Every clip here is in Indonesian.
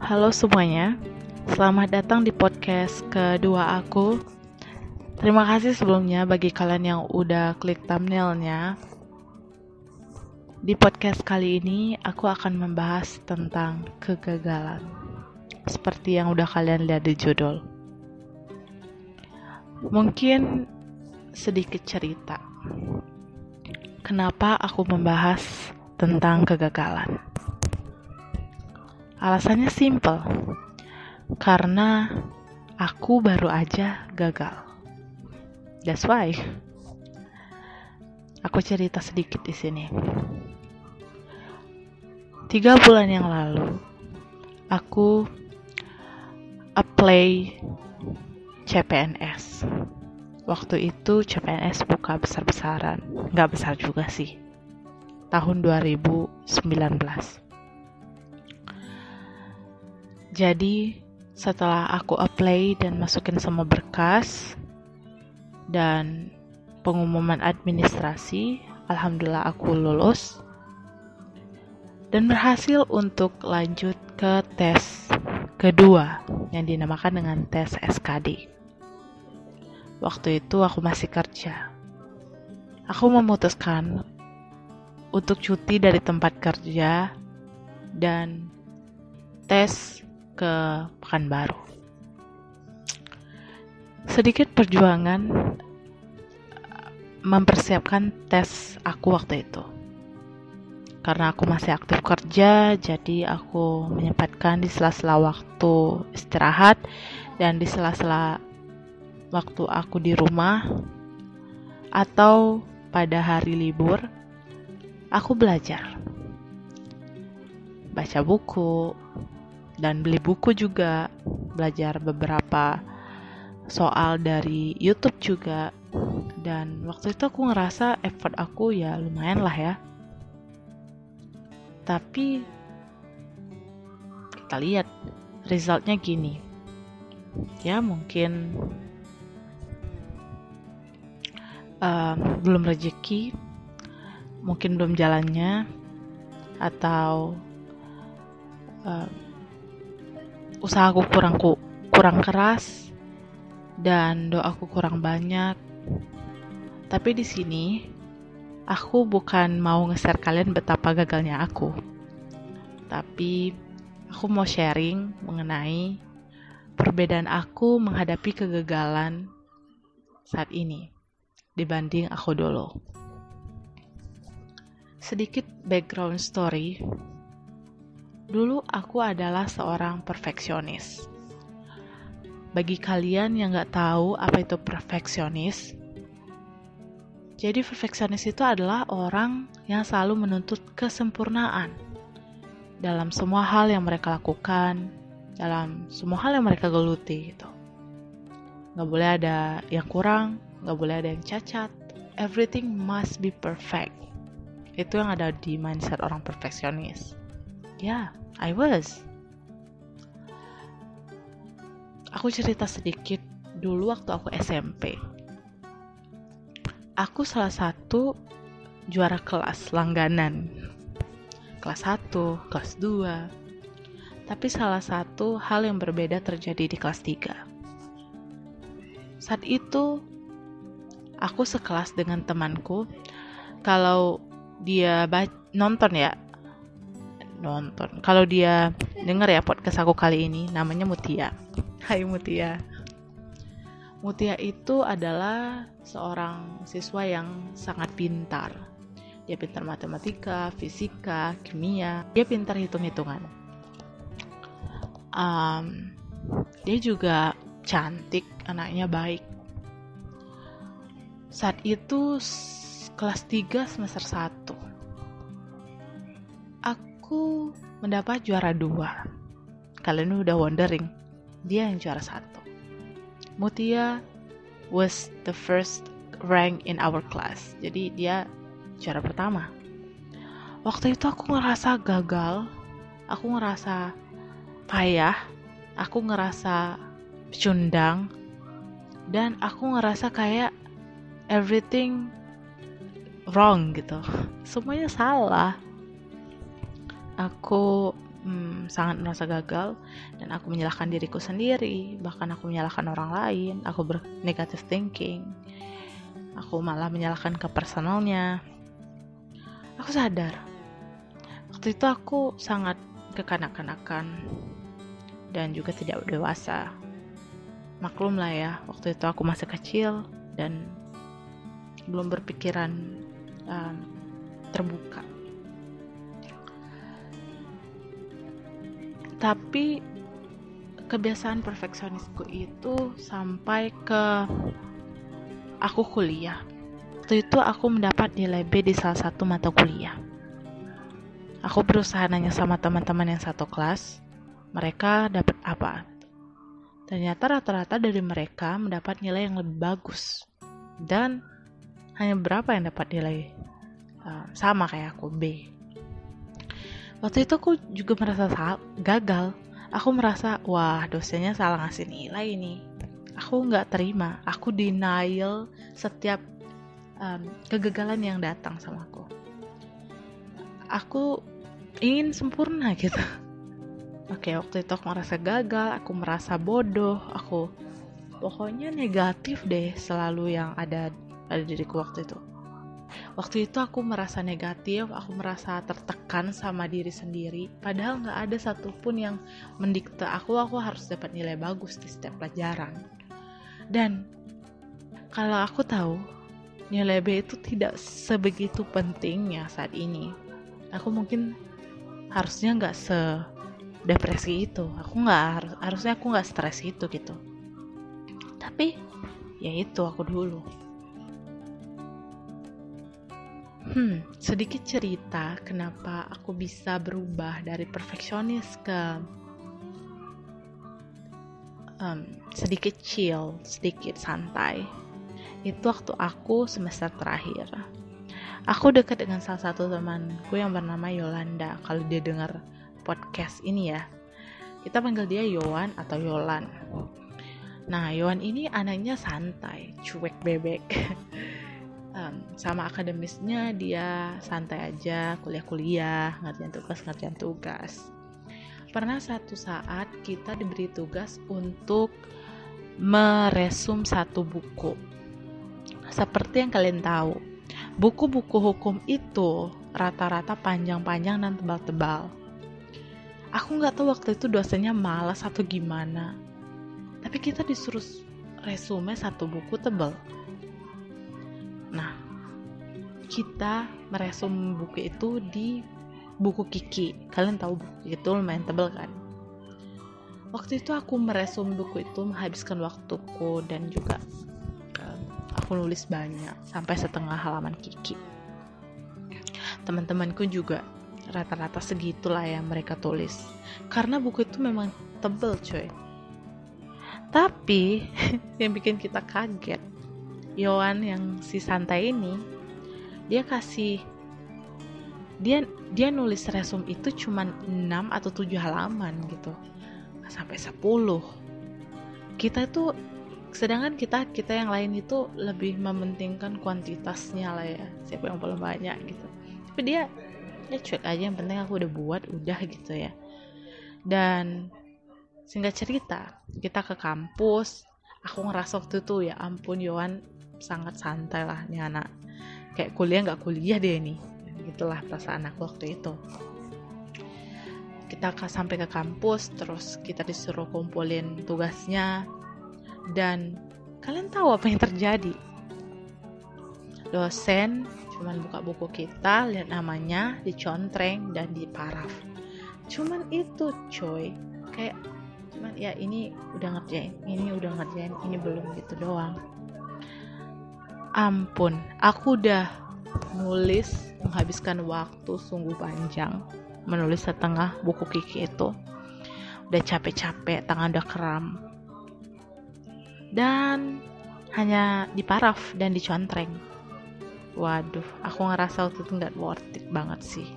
Halo semuanya, selamat datang di podcast kedua aku. Terima kasih sebelumnya bagi kalian yang udah klik thumbnailnya. Di podcast kali ini aku akan membahas tentang kegagalan, seperti yang udah kalian lihat di judul. Mungkin sedikit cerita, kenapa aku membahas tentang kegagalan. Alasannya simple, karena aku baru aja gagal. That's why. Aku cerita sedikit di sini. 3 bulan yang lalu, aku apply CPNS. Waktu itu CPNS buka besar-besaran, nggak besar juga sih. Tahun 2019. Jadi setelah aku apply dan masukin semua berkas dan pengumuman administrasi, alhamdulillah aku lulus dan berhasil untuk lanjut ke tes kedua yang dinamakan dengan tes SKD. Waktu itu aku masih kerja. Aku memutuskan untuk cuti dari tempat kerja dan tes ke Pekanbaru. Sedikit perjuangan mempersiapkan tes aku waktu itu. Karena aku masih aktif kerja, jadi aku menyempatkan di sela-sela waktu istirahat dan di sela-sela waktu aku di rumah atau pada hari libur, aku belajar. Baca buku, dan beli buku juga, belajar beberapa soal dari YouTube juga. Dan waktu itu aku ngerasa effort aku ya lumayan lah ya. Tapi kita lihat resultnya gini. Ya mungkin belum rezeki, mungkin belum jalannya, atau usahaku kurang keras dan doaku kurang banyak. Tapi di sini aku bukan mau nge-share kalian betapa gagalnya aku. Tapi aku mau sharing mengenai perbedaan aku menghadapi kegagalan saat ini dibanding aku dulu. Sedikit background story. Dulu aku adalah seorang perfeksionis. Bagi kalian yang gak tahu apa itu perfeksionis, jadi perfeksionis itu adalah orang yang selalu menuntut kesempurnaan dalam semua hal yang mereka lakukan, dalam semua hal yang mereka geluti gitu. Gak boleh ada yang kurang, gak boleh ada yang cacat. Everything must be perfect. Itu yang ada di mindset orang perfeksionis. Ya, I was. Aku cerita sedikit dulu waktu aku SMP. Aku salah satu juara kelas langganan. Kelas 1, kelas 2. Tapi salah satu hal yang berbeda terjadi di kelas 3. Saat itu, aku sekelas dengan temanku. Kalau dia nonton. Kalau dia denger ya podcast aku kali ini, namanya Mutia. Hai Mutia. Mutia itu adalah seorang siswa yang sangat pintar. Dia pintar matematika, fisika, kimia. Dia pintar hitung-hitungan. Dia juga cantik, anaknya baik. Saat itu kelas 3 semester 1. Aku mendapat juara 2. Kalian udah wondering, dia yang juara 1. Mutia was the first rank in our class. Jadi dia juara pertama. Waktu itu aku ngerasa gagal, aku ngerasa payah, aku ngerasa pecundang, dan aku ngerasa kayak everything wrong gitu. Semuanya salah. Aku sangat merasa gagal, dan aku menyalahkan diriku sendiri, bahkan aku menyalahkan orang lain, aku negative thinking, aku malah menyalahkan ke personalnya. Aku sadar waktu itu aku sangat kekanak-kanakan dan juga tidak dewasa. Maklum lah ya, waktu itu aku masih kecil dan belum berpikiran terbuka. Tapi kebiasaan perfeksionisku itu sampai ke aku kuliah. Waktu itu aku mendapat nilai B di salah satu mata kuliah. Aku berusaha nanya sama teman-teman yang satu kelas, mereka dapat apa. Ternyata rata-rata dari mereka mendapat nilai yang lebih bagus. Dan hanya berapa yang dapat nilai sama kayak aku, B. Waktu itu aku juga merasa gagal. Aku merasa, wah, dosennya salah ngasih nilai ini. Aku nggak terima. Aku denial setiap kegagalan yang datang sama aku. Aku ingin sempurna gitu. Oke, waktu itu aku merasa gagal, aku merasa bodoh, aku pokoknya negatif deh selalu yang ada pada diriku waktu itu. Waktu itu aku merasa negatif, aku merasa tertekan sama diri sendiri. Padahal gak ada satupun yang mendikte aku harus dapat nilai bagus di setiap pelajaran. Dan kalau aku tahu nilai B itu tidak sebegitu pentingnya saat ini, aku mungkin harusnya gak sedepresi itu. Harusnya aku gak stres itu gitu. Tapi ya itu aku dulu. Sedikit cerita kenapa aku bisa berubah dari perfeksionis ke sedikit chill, sedikit santai. Itu waktu aku semester terakhir. Aku dekat dengan salah satu temanku yang bernama Yolanda. Kalau dia dengar podcast ini ya, kita panggil dia Yowan atau Yolan. Nah, Yowan ini anaknya santai, cuek bebek. Sama akademisnya dia santai aja, kuliah-kuliah, ngerjain tugas. Pernah satu saat kita diberi tugas untuk meresum satu buku. Seperti yang kalian tahu, buku-buku hukum itu rata-rata panjang-panjang dan tebal-tebal. Aku nggak tahu waktu itu dosennya malas atau gimana, tapi kita disuruh resume satu buku tebal. Nah, kita meresum buku itu di buku Kiki. Kalian tahu buku Kiki itu lumayan tebal kan? Waktu itu aku meresum buku itu menghabiskan waktuku dan juga aku nulis banyak sampai setengah halaman Kiki. Teman-temanku juga rata-rata segitulah yang mereka tulis. Karena buku itu memang tebal coy. Tapi yang bikin kita kaget, Yohan yang si santai ini, dia nulis resum itu cuma 6 atau 7 halaman gitu, nggak sampai 10. Sedangkan kita yang lain itu lebih mementingkan kuantitasnya lah ya, siapa yang paling banyak gitu. Tapi dia cuek aja, yang penting aku udah buat, udah gitu ya. Dan singkat cerita, kita ke kampus. Aku ngerasa waktu itu, ya ampun, Yohan sangat santai lah nih anak, kayak kuliah nggak kuliah deh nih, gitulah perasaan aku waktu itu. Kita sampai ke kampus, terus kita disuruh kumpulin tugasnya, dan kalian tahu apa yang terjadi? Dosen cuman buka buku kita, lihat namanya, dicontreng dan diparaf. Cuman itu coy, kayak cuman ya ini udah ngerjain, ini belum, gitu doang. Ampun, aku udah nulis, menghabiskan waktu sungguh panjang menulis setengah buku Kiki itu. Udah capek-capek, tangan udah kram, dan hanya diparaf dan dicontreng. Waduh, aku ngerasa waktu itu gak worth it banget sih.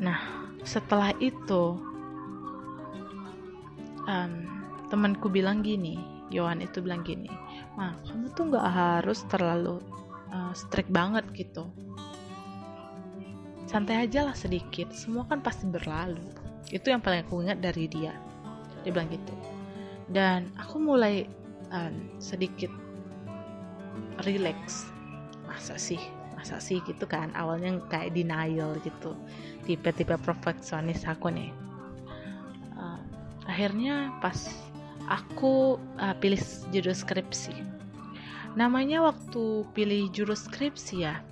Nah, setelah itu temanku bilang gini, Yohan itu bilang gini, "Ma, kamu tuh gak harus terlalu strict banget gitu. santai aja lah sedikit, semua kan pasti berlalu. Itu yang paling aku ingat dari dia bilang gitu. Dan aku mulai sedikit relax. Masa sih gitu kan, awalnya kayak denial gitu, tipe-tipe perfeksionis aku nih. Akhirnya pas aku pilih judul skripsi, namanya waktu pilih judul skripsi ya,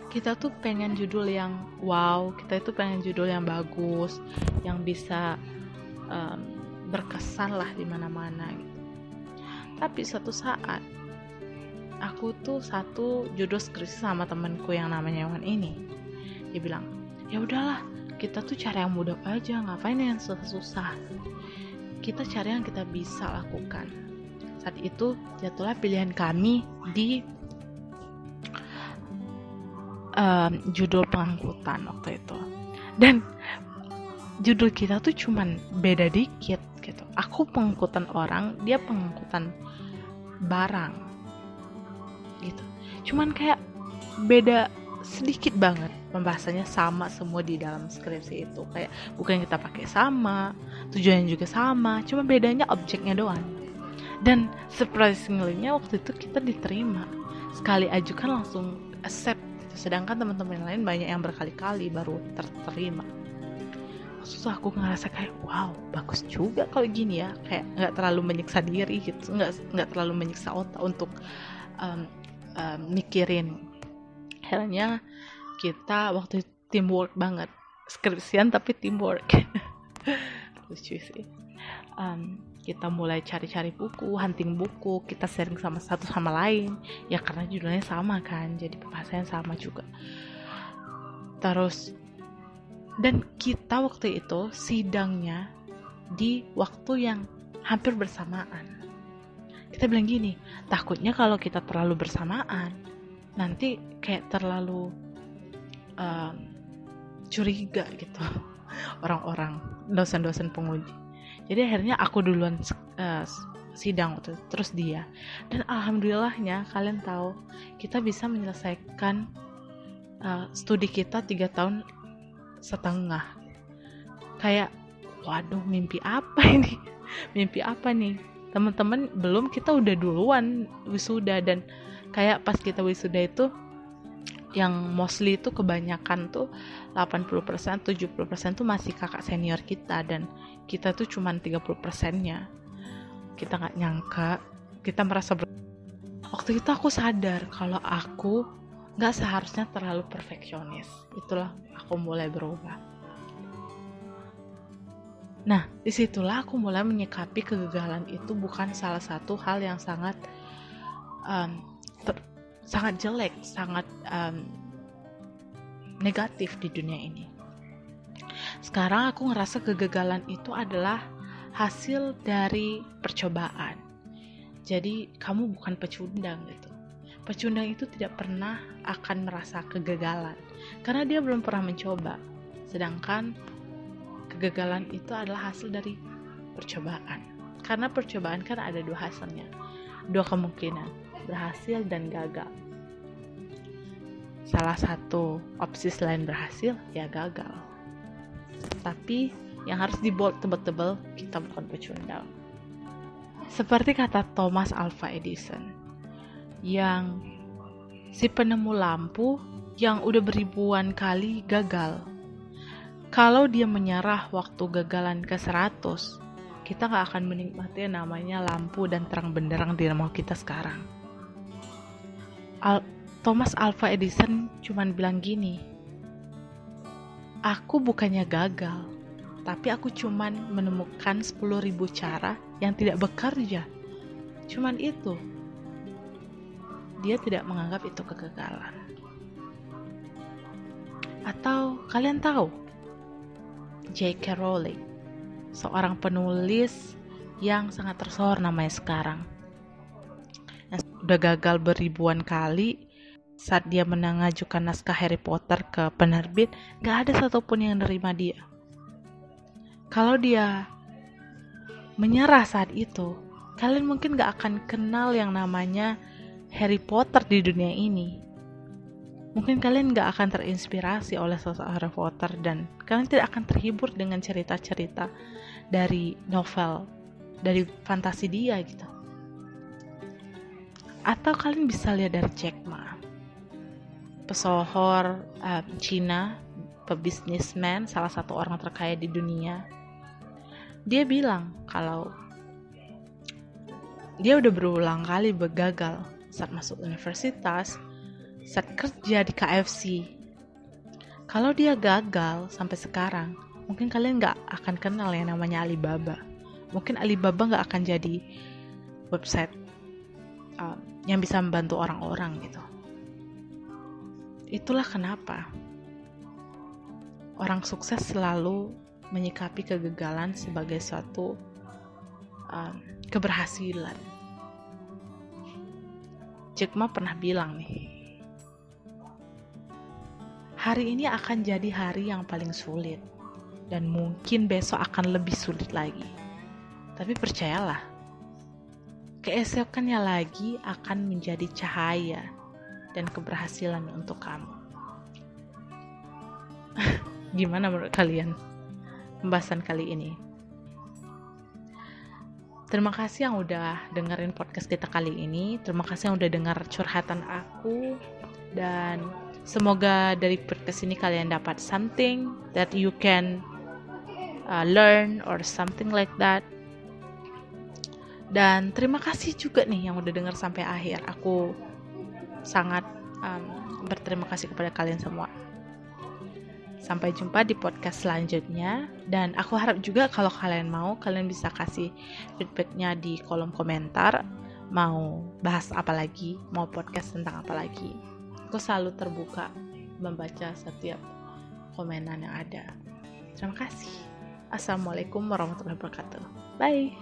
kita tuh pengen judul yang wow, kita itu pengen judul yang bagus, yang bisa berkesan lah di mana-mana gitu. Tapi suatu saat aku tuh satu judul skripsi sama temanku yang namanya Yohan ini, dia bilang, ya udahlah, kita tuh cari yang mudah aja, ngapain yang susah-susah, kita cari yang kita bisa lakukan. Saat itu jatuhlah pilihan kami di judul pengangkutan waktu itu, dan judul kita tuh cuman beda dikit gitu. Aku pengangkutan orang, dia pengangkutan barang gitu, cuman kayak beda sedikit banget. Pembahasannya sama semua di dalam skripsi itu, kayak bukan kita pakai sama, tujuannya juga sama, cuma bedanya objeknya doang. Dan surprisingly-nya waktu itu kita diterima, sekali ajukan langsung accept gitu. Sedangkan teman-teman lain banyak yang berkali-kali baru terima. Waktu itu aku ngerasa kayak wow, bagus juga kalau gini ya, kayak nggak terlalu menyiksa diri gitu, nggak terlalu menyiksa otak untuk mikirin. Akhirnya kita waktu itu teamwork banget, skripsian tapi teamwork. Lucu sih. Kita mulai cari-cari buku, hunting buku, kita sharing sama satu sama lain ya, karena judulnya sama kan, jadi pembahasannya sama juga. Terus, dan kita waktu itu sidangnya di waktu yang hampir bersamaan. Kita bilang gini, takutnya kalau kita terlalu bersamaan nanti kayak terlalu curiga gitu orang-orang, dosen-dosen penguji. Jadi akhirnya aku duluan sidang waktu itu, terus dia. Dan alhamdulillahnya kalian tahu, kita bisa menyelesaikan studi kita 3 tahun setengah. Kayak waduh, mimpi apa ini? Mimpi apa nih? Teman-teman belum, kita udah duluan wisuda. Dan kayak pas kita wisuda itu yang mostly itu kebanyakan tuh 80%, 70% tuh masih kakak senior kita, dan kita tuh cuman 30%-nya. Kita gak nyangka, kita merasa waktu itu aku sadar kalau aku gak seharusnya terlalu perfeksionis. Itulah aku mulai berubah. Nah, disitulah aku mulai menyikapi kegagalan itu bukan salah satu hal yang sangat jelek, sangat negatif di dunia ini. Sekarang aku ngerasa kegagalan itu adalah hasil dari percobaan. Jadi kamu bukan pecundang gitu. Pecundang itu tidak pernah akan merasa kegagalan karena dia belum pernah mencoba. Sedangkan kegagalan itu adalah hasil dari percobaan. Karena percobaan kan ada 2 hasilnya, 2 kemungkinan, berhasil dan gagal. Salah satu opsi selain berhasil ya gagal. Tapi yang harus di-bold tebel-tebel, kita bukan pecundang. Seperti kata Thomas Alva Edison, yang si penemu lampu yang udah beribuan kali gagal. Kalau dia menyerah waktu gagalan ke 100, kita gak akan menikmati yang namanya lampu dan terang benderang di rumah kita sekarang. Thomas Alva Edison cuman bilang gini, aku bukannya gagal, tapi aku cuman menemukan 10.000 cara yang tidak bekerja. Cuman itu. Dia tidak menganggap itu kegagalan. Atau kalian tahu, J.K. Rowling, seorang penulis yang sangat tersohor namanya sekarang, yang udah gagal beribuan kali. Saat dia mengajukan naskah Harry Potter ke penerbit, gak ada satupun yang nerima dia. Kalau dia menyerah saat itu, kalian mungkin gak akan kenal yang namanya Harry Potter di dunia ini. Mungkin kalian gak akan terinspirasi oleh sosok Harry Potter dan kalian tidak akan terhibur dengan cerita-cerita dari novel, dari fantasi dia gitu. Atau kalian bisa lihat dari Jack Ma, pesohor Cina, pebisnismen, salah satu orang terkaya di dunia. Dia bilang kalau dia udah berulang kali gagal saat masuk universitas, saat kerja di KFC. Kalau dia gagal sampai sekarang, mungkin kalian gak akan kenal yang namanya Alibaba. Mungkin Alibaba gak akan jadi website yang bisa membantu orang-orang gitu. Itulah kenapa orang sukses selalu menyikapi kegagalan sebagai suatu keberhasilan. Jack Ma pernah bilang nih, hari ini akan jadi hari yang paling sulit dan mungkin besok akan lebih sulit lagi. Tapi percayalah, keesokannya lagi akan menjadi cahaya dan keberhasilan untuk kamu. Gimana menurut kalian pembahasan kali ini? Terima kasih yang udah dengerin podcast kita kali ini. Terima kasih yang udah dengar curhatan aku. Dan semoga dari podcast ini kalian dapat something that you can learn or something like that. Dan terima kasih juga nih yang udah dengar sampai akhir. Aku sangat berterima kasih kepada kalian semua. Sampai jumpa di podcast selanjutnya. Dan aku harap juga kalau kalian mau, kalian bisa kasih feedbacknya di kolom komentar. Mau bahas apa lagi, mau podcast tentang apa lagi. Aku selalu terbuka membaca setiap komenan yang ada. Terima kasih. Assalamualaikum warahmatullahi wabarakatuh. Bye.